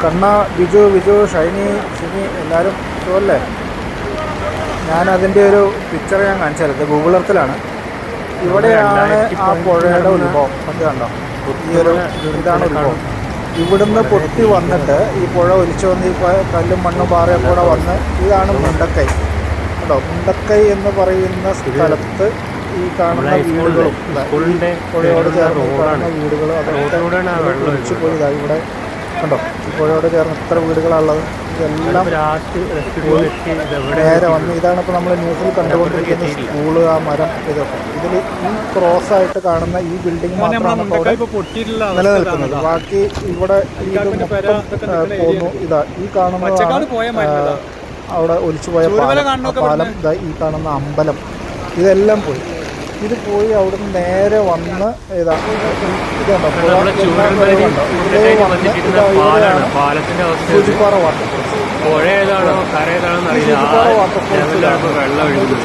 കണ്ണ, ബിജു, ഷൈനി, ഷിനി എല്ലാവരും സുഖമല്ലേ? ഞാനതിൻ്റെ ഒരു പിക്ചർ ഞാൻ കാണിച്ചു തരാം. ഗൂഗിൾ എർത്തിലാണ്. ഇവിടെയാണ് ആ പുഴയുടെ ഉത്ഭവം. അത് കണ്ടോ? ഈ ഒരു ഇതാണ് ഉത്ഭവം. ഇവിടുന്ന് പൊട്ടി വന്നിട്ട് ഈ പുഴ ഒലിച്ചു വന്ന് ഈ കല്ലും മണ്ണും പാറയും കൂടെ വന്ന് ഇതാണ് മുണ്ടക്കൈ. കേട്ടോ, മുണ്ടക്കൈ എന്ന് പറയുന്ന സ്ഥലത്ത് ഈ കാണുന്ന വീടുകളും പുഴയോട് ചേർന്ന് കാണുന്ന വീടുകളും അതൊക്കെ ഒലിച്ചു പോയി. ഇതാ ഇവിടെ കണ്ടോ, ഈ പുഴയോട് ചേർന്ന് എത്ര വീടുകളാണുള്ളത്. ഇതെല്ലാം നേരെ വന്ന് ഇതാണ് ഇപ്പോൾ നമ്മൾ ന്യൂസിൽ കണ്ടുകൊണ്ടിരിക്കുന്ന സ്കൂള്, ആ മരം, ഇതൊക്കെ. ഇതിൽ ഈ ക്രോസായിട്ട് കാണുന്ന ഈ ബിൽഡിംഗ് മാത്രമാണ് ഇപ്പോൾ അവിടെ നിലനിൽക്കുന്നത്. ബാക്കി ഇവിടെ ഇത് മൊത്തം പോന്നു. ഇതാ ഈ കാണുന്ന അവിടെ ഒലിച്ചുപോയ പാലം, ഇതാ ഈ കാണുന്ന അമ്പലം, ഇതെല്ലാം പോയി. ഇത് പോയി അവിടുന്ന് നേരെ വന്ന് ഇതാ ഇതുണ്ടോ സൂചിപ്പാറ വാട്ടർഫോൾസ്. സൂചിപ്പാറ വാട്ടർഫോൾസ്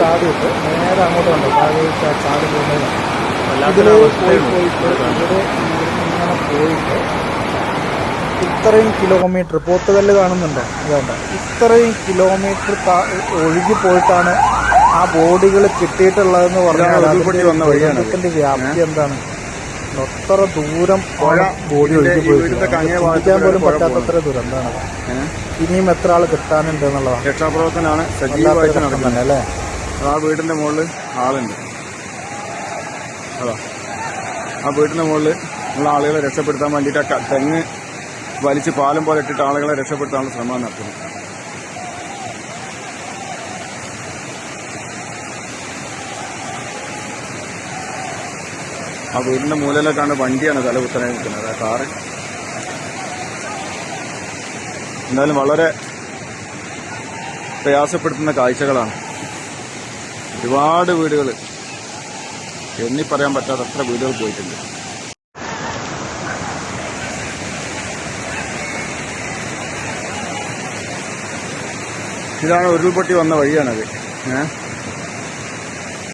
ചാടിയിട്ട് നേരെ അങ്ങോട്ട് കണ്ടോ താഴെ ചാടി പോകുന്നത്. ഇതിൽ പോയിട്ട് ഇങ്ങനെ പോയിട്ട് ഇത്രയും കിലോമീറ്റർ പോത്തുകല്ല് കാണുന്നുണ്ടോ? ഇതുണ്ടോ, ഇത്രയും കിലോമീറ്റർ ഒഴുകി പോയിട്ടാണ് ആ ബോഡികൾ കിട്ടിയിട്ടുള്ളതെന്ന് പറഞ്ഞാൽ അതിൻ്റെ വ്യാപ്തി എന്താണ്? എത്ര ദൂരം ബോഡി ഒഴുകി പോയിട്ട് ചിന്തിക്കാൻ പോലും പറ്റാത്തത്ര ദുരന്തമാണ്. ഇനിയും എത്ര ആൾ കിട്ടാനുണ്ട് എന്നുള്ളതാണ്. രക്ഷാപ്രവർത്തനമാണ് സജീവമായിട്ട് നടക്കുന്നത് അല്ലേ? ആ വീടിന്റെ മുകളിൽ ആളുണ്ട്. അതാ ആ വീടിന്റെ മുകളിൽ ഉള്ള ആളുകളെ രക്ഷപ്പെടുത്താൻ വേണ്ടിയിട്ട് തെങ്ങ് വലിച്ച് പാലം പോലെ ഇട്ടിട്ട് ആളുകളെ രക്ഷപ്പെടുത്താനുള്ള ശ്രമം നടത്തുന്നു. ആ വീടിന്റെ മൂലയിലേക്കാണ് വണ്ടിയാണ് തല കുത്തനെ നിൽക്കുന്നത്, കാറ്. എന്തായാലും വളരെ പ്രയാസപ്പെടുത്തുന്ന കാഴ്ചകളാണ്. ഒരുപാട് വീടുകൾ, എണ്ണി പറയാൻ പറ്റാത്തത്ര വീടുകൾ പോയിട്ടുണ്ട്. ഇതാണ് ഉരുൾപൊട്ടി വന്ന വഴിയാണത്.